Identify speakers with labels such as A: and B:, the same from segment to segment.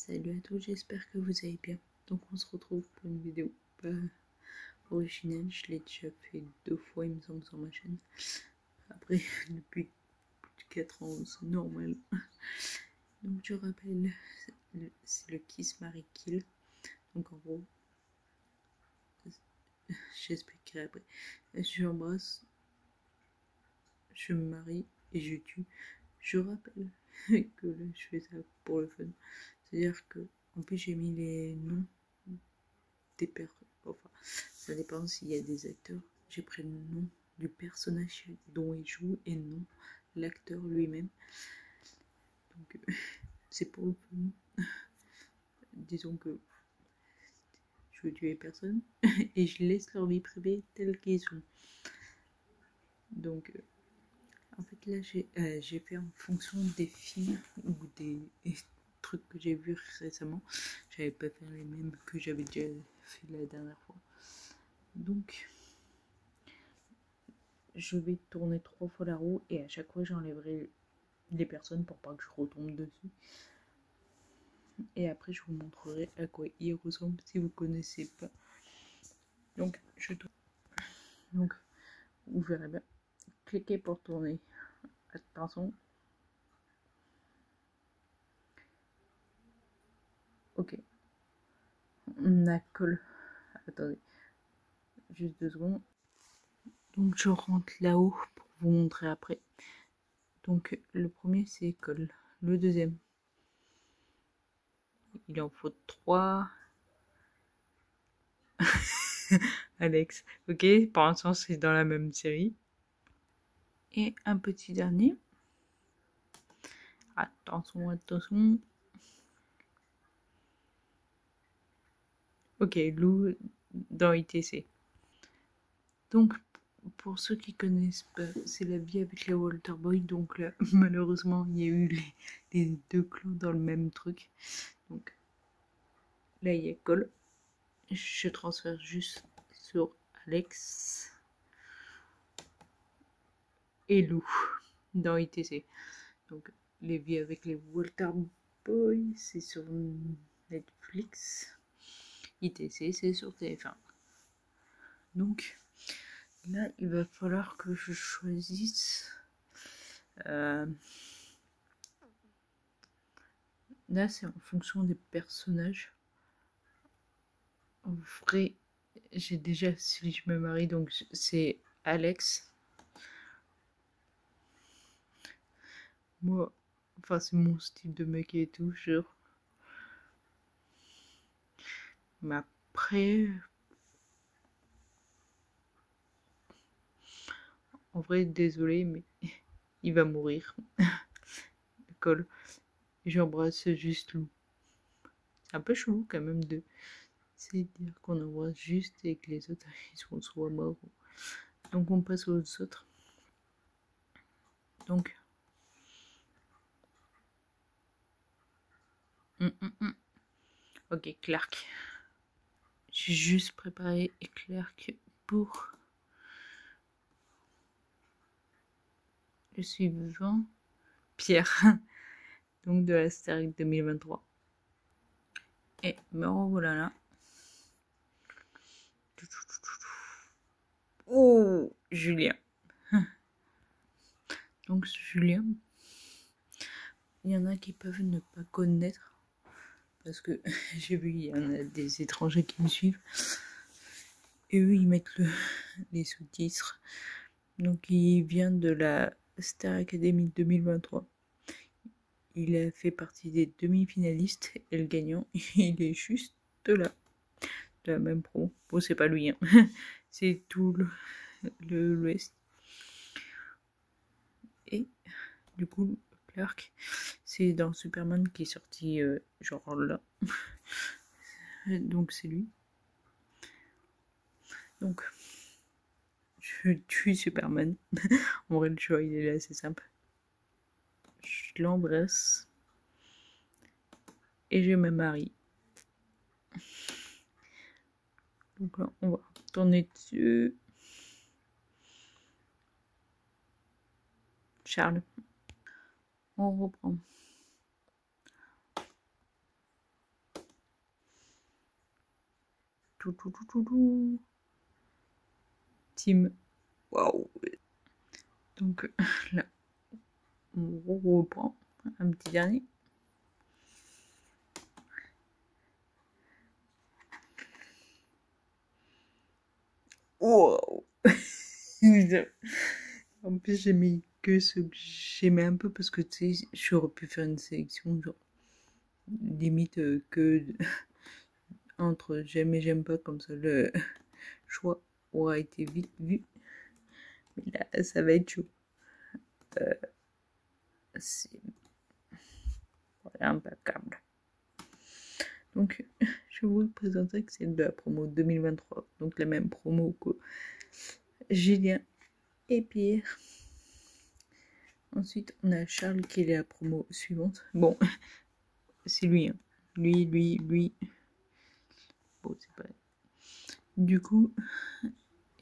A: Salut à tous, j'espère que vous allez bien. Donc on se retrouve pour une vidéo pas originale, je l'ai déjà fait 2 fois il me semble sur ma chaîne. Après depuis plus de 4 ans c'est normal. Donc je rappelle, c'est le Kiss Marry Kill. Donc en gros, j'expliquerai après. J'embrasse, je me marie et je tue. Je rappelle que là je fais ça pour le fun. C'est-à-dire que en plus j'ai mis les noms des personnes. Enfin, ça dépend s'il y a des acteurs. J'ai pris le nom du personnage dont il joue et non l'acteur lui-même. Donc, c'est pour le fun. Disons que je veux tuer personne et je laisse leur vie privée telle qu'ils sont. Donc, en fait, là, j'ai fait en fonction des films ou des trucs que j'ai vus récemment. J'avais pas fait les mêmes que j'avais déjà fait la dernière fois. Donc, je vais tourner 3 fois la roue et à chaque fois j'enlèverai des personnes pour pas que je retombe dessus. Et après je vous montrerai à quoi il ressemble si vous connaissez pas. Donc je tourne. Donc vous verrez bien. Cliquez pour tourner. Attention. Ok. On a colle. Attendez. Juste 2 secondes. Donc je rentre là-haut pour vous montrer après. Donc le premier c'est colle. Le deuxième, il en faut 3. Alex. Ok, pour l'instant c'est dans la même série. Et un petit dernier. Attention, attention. Ok, Lou dans ITC. Donc, pour ceux qui connaissent pas, c'est la vie avec les Walter Boy. Donc là, malheureusement, il y a eu les 2 clans dans le même truc. Donc là, il y a Cole. Je transfère juste sur Alex et Lou dans ITC. Donc, les vies avec les Walter Boy, c'est sur Netflix. ITC, c'est sur TF1. Donc, là, il va falloir que je choisisse. Là, c'est en fonction des personnages. En vrai, j'ai déjà si je me marie, donc c'est Alex. Moi, enfin, c'est mon style de mec et tout, genre. Mais après, en vrai, désolé, mais il va mourir. Cole. J'embrasse juste Lou. C'est un peu chelou quand même de c'est dire qu'on embrasse juste et que les autres ils sont soit morts. Donc on passe aux autres. Donc ok, Clark. J'ai juste préparé Clark pour le suivant. Pierre. Donc de la série 2023. Et me revoilà là. Oh, Julien. Donc Julien, il y en a qui peuvent ne pas connaître parce que j'ai vu il y en a des étrangers qui me suivent et eux ils mettent les sous-titres. Donc il vient de la Star Academy 2023. Il a fait partie des demi-finalistes et le gagnant il est juste là, de la même pro. Bon, c'est pas lui, hein. C'est tout l'Ouest. Et du coup, Clark, c'est dans Superman qui est sorti genre là. Donc c'est lui. Donc je tue Superman. En vrai, le choix il est là, c'est simple. Je l'embrasse et je me marie. Donc là, on va tourner dessus. Charles. On reprend. Team. Waouh. Donc là, on reprend un petit dernier. Wow. En plus, j'ai mis que ceux que j'aimais un peu parce que tu sais, j'aurais pu faire une sélection, genre, limite que entre j'aime et j'aime pas, comme ça le choix aura été vite vu. Mais là, ça va être chaud. C'est voilà, impeccable. Donc, je vous présenterai que c'est de la promo 2023. Donc, la même promo que Julien et Pierre. Ensuite, on a Charles qui est la promo suivante. Bon, c'est lui. Hein. Lui. Bon, c'est pas. Du coup,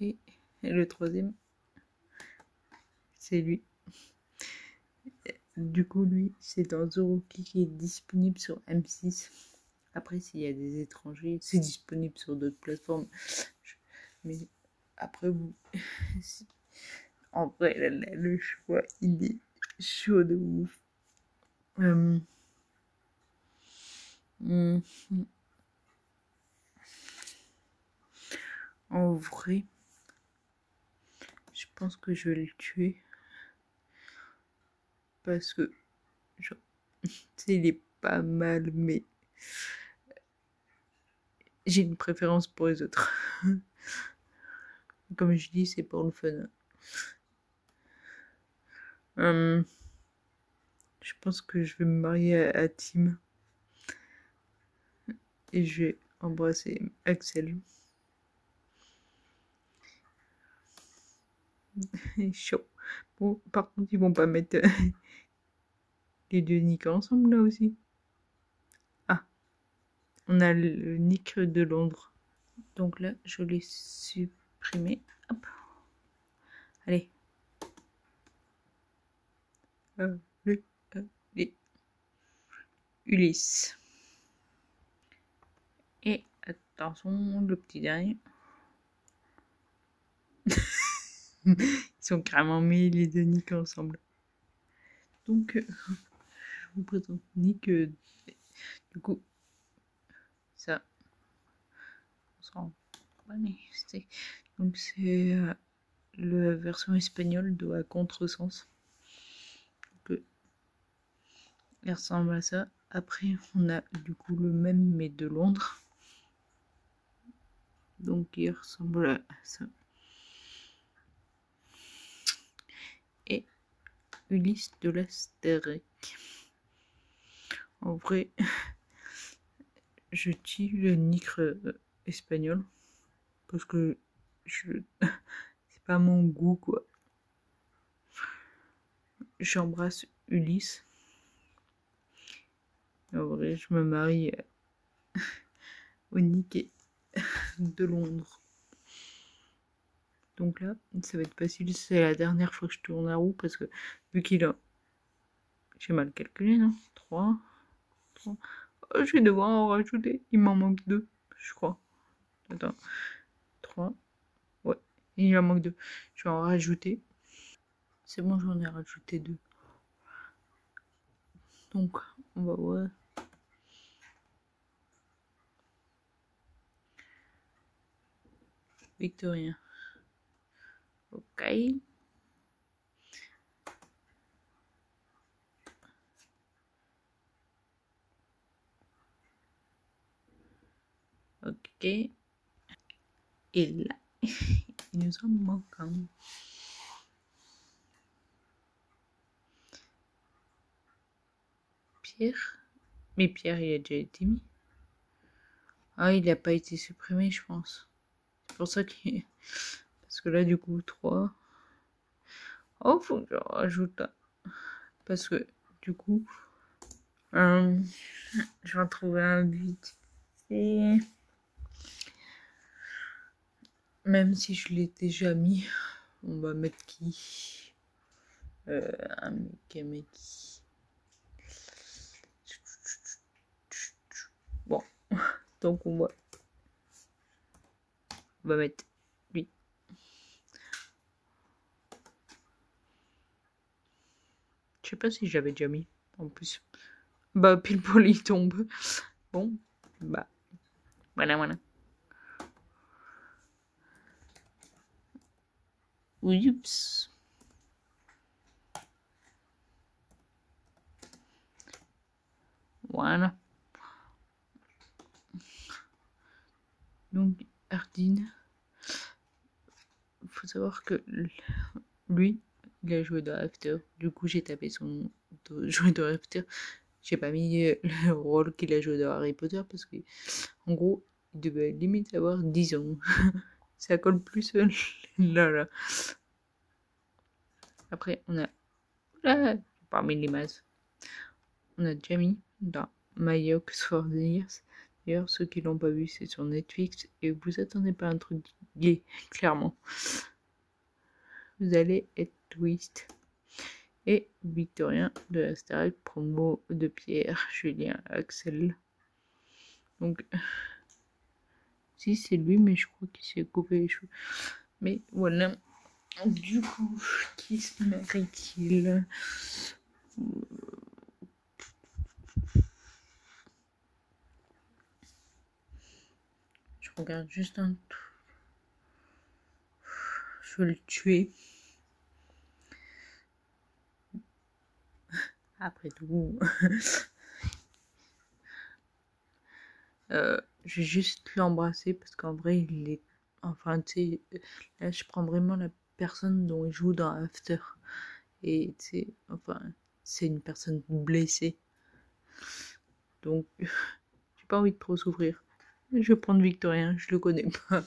A: et le troisième, c'est lui. Du coup, lui, c'est un Zoroki qui est disponible sur M6. Après, s'il y a des étrangers, c'est disponible sur d'autres plateformes. Mais après, vous. En vrai, le choix, il est chaud de ouf. En vrai, je pense que je vais le tuer. Parce que, genre, tu sais, il est pas mal, mais j'ai une préférence pour les autres. Comme je dis, c'est pour le fun. Je pense que je vais me marier à Tim. Et je vais embrasser Axel. Chaud. Bon, par contre, ils vont pas mettre les deux Nick ensemble là aussi. Ah, on a le Nick de Londres. Donc là, je l'ai supprimé. Hop. Allez. Allez. Ulysse. Et attention, le petit dernier. Ils sont carrément mis les deux Nick ensemble. Donc, je vous présente Nick. Du coup, ça, on s'en va. Donc, c'est la version espagnole de à contresens. Donc, il ressemble à ça. Après, on a du coup le même, mais de Londres. Donc, il ressemble à ça. Et Ulysse de l'Astérèque. En vrai, je tue le Nicre espagnol. Parce que c'est pas mon goût, quoi. J'embrasse Ulysse. En vrai, je me marie au Nick de Londres. Donc là, ça va être facile. C'est la dernière fois que je tourne à roue parce que vu qu'il a... J'ai mal calculé, non 3. Oh, je vais devoir en rajouter. Il m'en manque 2, je crois. Attends. 3. Ouais, il en manque 2. Je vais en rajouter. C'est bon, j'en ai rajouté 2. Donc, on va voir. Victorien. Ok. Ok. Et là, il nous en manque un. Pierre. Mais Pierre, il a déjà été mis. Ah, il n'a pas été supprimé, je pense. C'est pour ça qu'il... Parce que là, du coup, 3. Oh, faut que je rajoute là. Parce que, du coup, je vais en trouver un vite. Et... Même si je l'ai déjà mis, on va mettre qui un mec qui... Bon, donc on va On va mettre lui. Je sais pas si j'avais déjà mis, en plus. Bah, pile poil, il tombe. Bon, bah, voilà. Oups. Voilà. Donc, Ardine. Il faut savoir que lui, il a joué dans After. Du coup, j'ai tapé son nom de jouer dans After. J'ai pas mis le rôle qu'il a joué dans Harry Potter parce que, en gros, il devait limite avoir 10 ans. Ça colle plus seul. Là. Après, on a. Là, parmi les masses. On a Jamie dans My Oxford Years. D'ailleurs, ceux qui l'ont pas vu, c'est sur Netflix. Et vous attendez pas un truc gay, clairement. Vous allez être twist. Et Victorien de la Starac, promo de Pierre, Julien, Axel. Donc, si c'est lui, mais je crois qu'il s'est coupé les cheveux. Mais voilà. Du coup, qui se marie-t-il? Je regarde juste un tout. Je veux le tuer. Après tout. Je vais juste l'embrasser parce qu'en vrai, il est. Enfin, tu sais, là, je prends vraiment la personne dont il joue dans After. Et tu sais, enfin, c'est une personne blessée. Donc, j'ai pas envie de trop souffrir. Je vais prendre Victorien, je le connais pas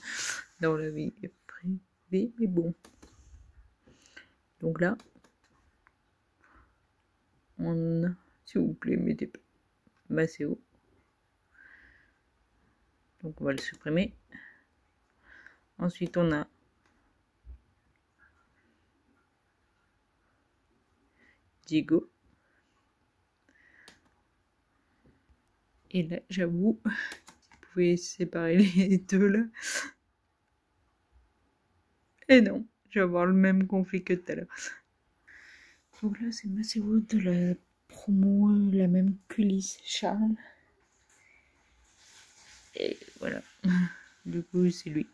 A: dans la vie privée, mais bon. Donc là, on a, s'il vous plaît, mettez pas Maceo. Donc on va le supprimer. Ensuite, on a Diego. Et là, j'avoue, vous pouvez séparer les deux là. Et non, je vais avoir le même conflit que tout à l'heure. Donc là, c'est Maceo de la promo, la même culisse, Charles. Et voilà. Du coup, c'est lui.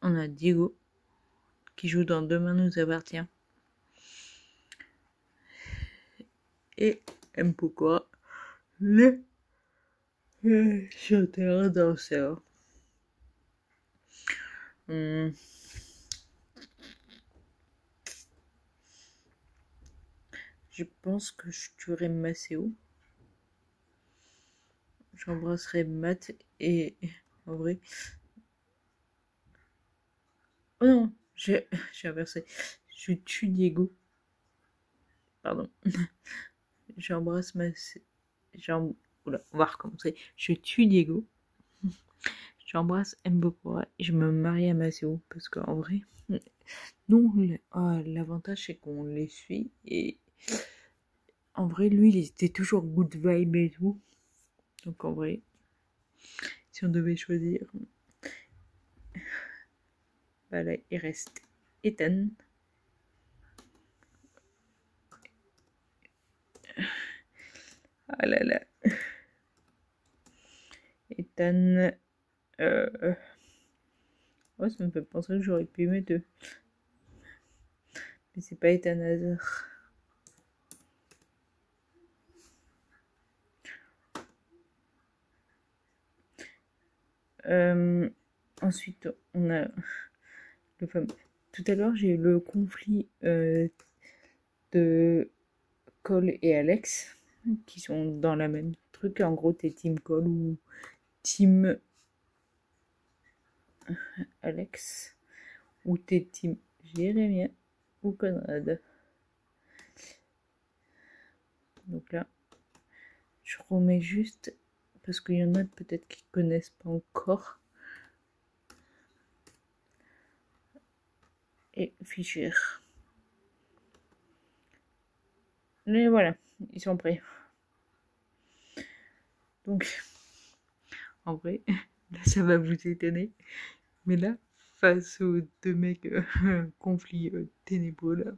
A: On a Diego, qui joue dans Demain nous appartient. Et Mpokora, le chanteur danseur. Je pense que je tuerai Maceo. J'embrasserai Matt et en vrai. Oh non, j'ai inversé. Je tue Diego. Pardon. J'embrasse Maceo. Oula, on va recommencer. Je tue Diego. J'embrasse Mbokora et je me marie à Maceo parce qu'en vrai, non, l'avantage c'est qu'on les suit et en vrai, lui, il était toujours good vibe et tout. Donc en vrai, si on devait choisir, bah là, il reste Ethan. Ah là là. Ethan. Oh, ça me fait penser que j'aurais pu mettre deux. Mais c'est pas Ethan Hazard. Ensuite, on a le fameux. Tout à l'heure, j'ai eu le conflit de Cole et Alex qui sont dans la même truc. En gros, t'es Team Cole ou Team Alex ou t'es Team Jérémia ou Conrad. Donc là, je remets juste parce qu'il y en a peut-être qui connaissent pas encore. Et Fischer. Mais voilà, ils sont prêts. Donc, En vrai, là, ça va vous étonner. Mais là, face aux deux mecs conflits ténébreux, là,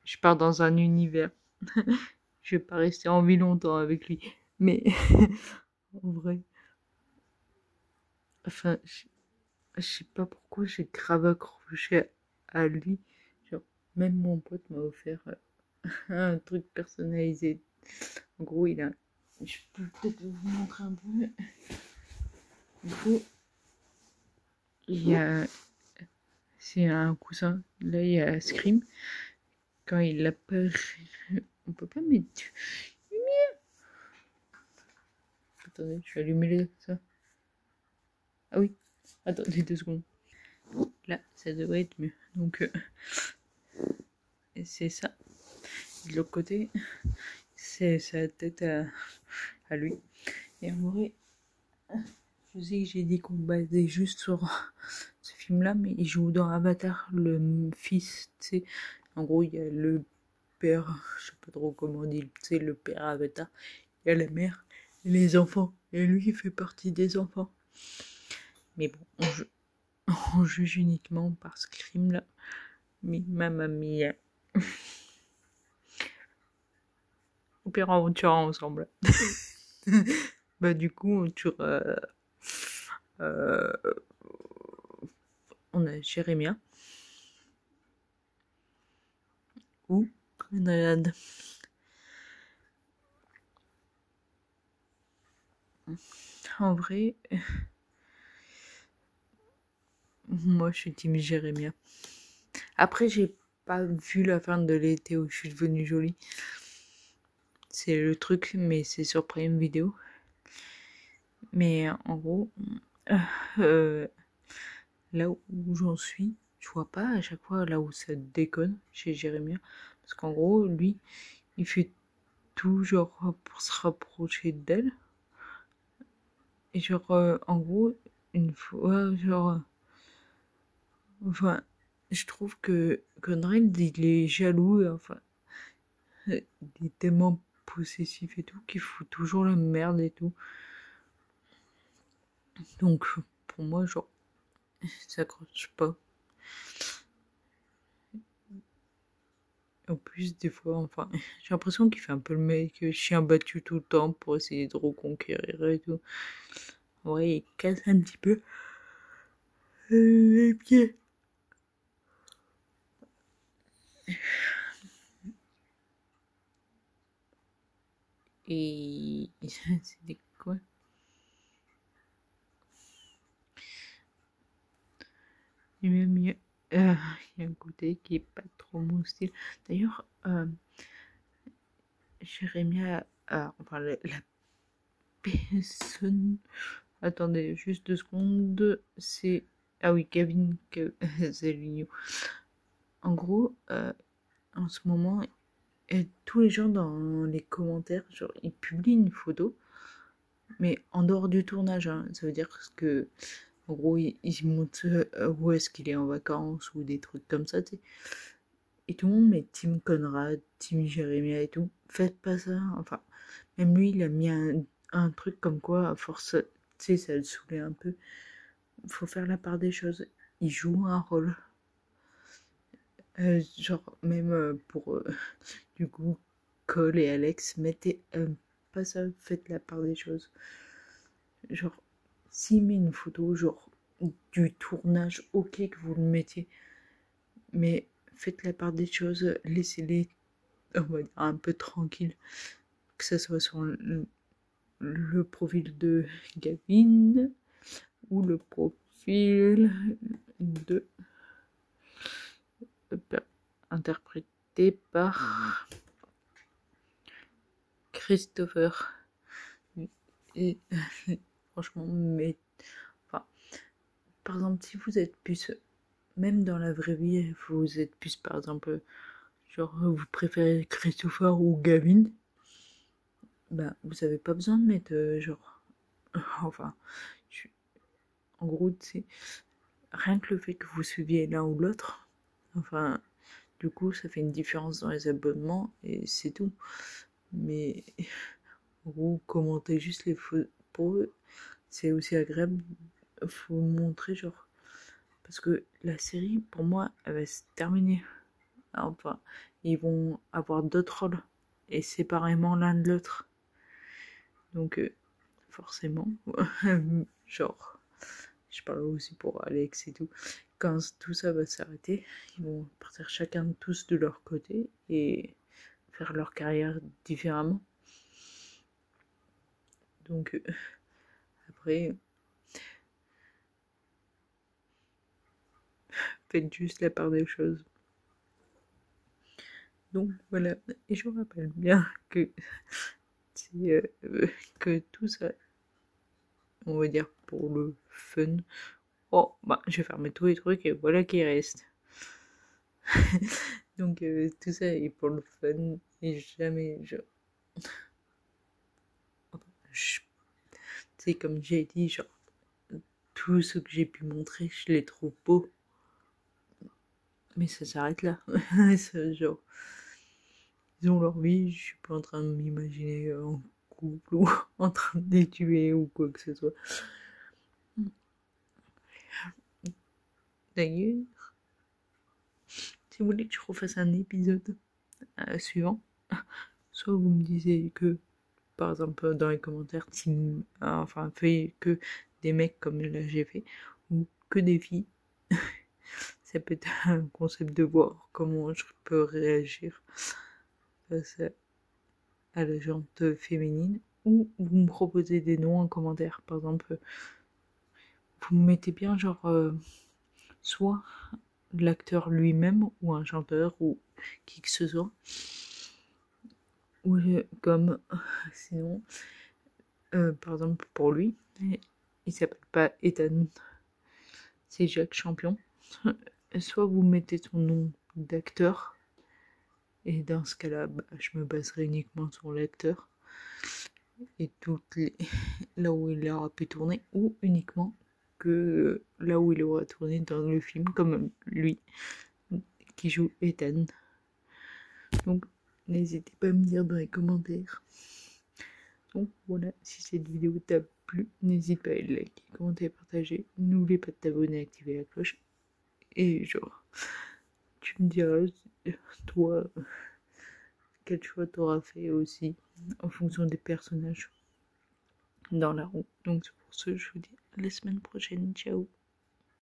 A: je pars dans un univers. Je vais pas rester en vie longtemps avec lui. Mais en vrai, enfin, je sais pas pourquoi j'ai grave accroché à lui. Genre, même mon pote m'a offert un truc personnalisé. En gros, il a. Je peux peut-être vous montrer un peu. Du coup, il y a. C'est un coussin. Là, il y a Scream. Quand il a peur. On peut pas mettre. Attendez, je vais allumer ça. Ah oui. Attendez 2 secondes. Là, ça devrait être mieux. Donc, c'est ça. De l'autre côté, c'est sa tête à lui. Et en vrai, je sais que j'ai dit qu'on basait juste sur ce film-là, mais il joue dans Avatar, le fils, tu sais. En gros, il y a le père, je sais pas trop comment on dit, tu sais, le père Avatar, il y a la mère et les enfants. Et lui, il fait partie des enfants. Mais bon, on juge uniquement par ce crime-là. Mais mamma mia. Au pire, on tuera ensemble. Bah, du coup, on tuera. On a Jérémia. Ou Grenade. En vrai, moi je suis team Jérémia. Après, j'ai pas vu la fin de l'été où je suis devenue jolie. C'est le truc, mais c'est sur Prime Video. Mais en gros, euh, là où j'en suis, je vois pas à chaque fois là où ça déconne chez Jérémia. Parce qu'en gros, lui, il fait tout genre pour se rapprocher d'elle. Et genre, en gros, une fois, genre, enfin, je trouve que Conrad, il est jaloux, enfin, il est tellement possessif et tout, qu'il fout toujours la merde et tout. Donc, pour moi, genre, ça accroche pas. En plus, des fois, enfin, j'ai l'impression qu'il fait un peu le mec chien battu tout le temps pour essayer de reconquérir et tout. En vrai, il casse un petit peu les pieds. Et c'était quoi? Et même, il y a un côté qui est pas trop mon style. D'ailleurs, Jérémia, enfin, la personne. Attendez, juste 2 secondes. C'est. Ah oui, Gavin Zeligno. En gros, en ce moment, tous les gens dans les commentaires, genre, ils publient une photo, mais en dehors du tournage, hein. Ça veut dire que, en gros, ils montrent où est-ce qu'il est en vacances ou des trucs comme ça, tu sais. Et tout le monde met Team Conrad, Team Jérémia et tout. Faites pas ça. Enfin, même lui, il a mis un truc comme quoi, à force, tu sais, ça le saoulait un peu. Faut faire la part des choses. Il joue un rôle. Genre, même pour, du coup, Cole et Alex, mettez pas ça, faites la part des choses. Genre, s'il met une photo, genre, du tournage, ok que vous le mettiez, mais faites la part des choses, laissez-les, on va dire, un peu tranquilles, que ce soit sur le profil de Gavin ou le profil de interprété par Christopher. Et, franchement, mais enfin, par exemple, si vous êtes plus, même dans la vraie vie, vous êtes plus, par exemple, genre, vous préférez Christopher ou Gavin, bah, vous avez pas besoin de mettre, genre, enfin, en gros, c'est rien que le fait que vous suiviez l'un ou l'autre, enfin, du coup, ça fait une différence dans les abonnements et c'est tout. Mais en gros, commentez juste les pour eux, c'est aussi agréable. Faut montrer, genre, parce que la série, pour moi, elle va se terminer. Enfin, ils vont avoir d'autres rôles, et séparément l'un de l'autre. Donc, forcément, genre, je parle aussi pour Alex et tout, quand tout ça va s'arrêter, ils vont partir chacun tous de leur côté et faire leur carrière différemment. Donc, après, faites juste la part des choses. Donc voilà, et je vous rappelle bien que que tout ça, on va dire pour le fun. Oh, bah, je vais fermer tous les trucs et voilà qui reste. Donc tout ça est pour le fun et jamais c'est comme j'ai dit, genre, tout ce que j'ai pu montrer, je les trouve beaux. Mais ça s'arrête là. Genre, ils ont leur vie, je suis pas en train de m'imaginer en couple ou en train de les tuer ou quoi que ce soit. D'ailleurs, si vous voulez que je refasse un épisode suivant, soit vous me disiez que, par exemple, dans les commentaires, enfin, fait que des mecs comme là j'ai fait, ou que des filles. Ça peut être un concept de voir comment je peux réagir face à la jante féminine, ou vous me proposez des noms en commentaire. Par exemple, vous me mettez bien genre soit l'acteur lui-même ou un chanteur ou qui que ce soit, ou comme sinon par exemple pour lui il s'appelle pas Ethan, c'est Jacques Champion. Soit vous mettez son nom d'acteur et dans ce cas-là je me baserai uniquement sur l'acteur et toutes les là où il aura pu tourner, ou uniquement que là où il aura tourné dans le film comme lui qui joue Ethan. Donc n'hésitez pas à me dire dans les commentaires. Donc voilà, si cette vidéo t'a plu, n'hésite pas à liker, commenter, partager. N'oublie pas de t'abonner et activer la cloche. Et genre, tu me diras, toi, quel choix t'auras fait aussi, en fonction des personnages dans la roue. Donc c'est pour ça que je vous dis à la semaine prochaine. Ciao.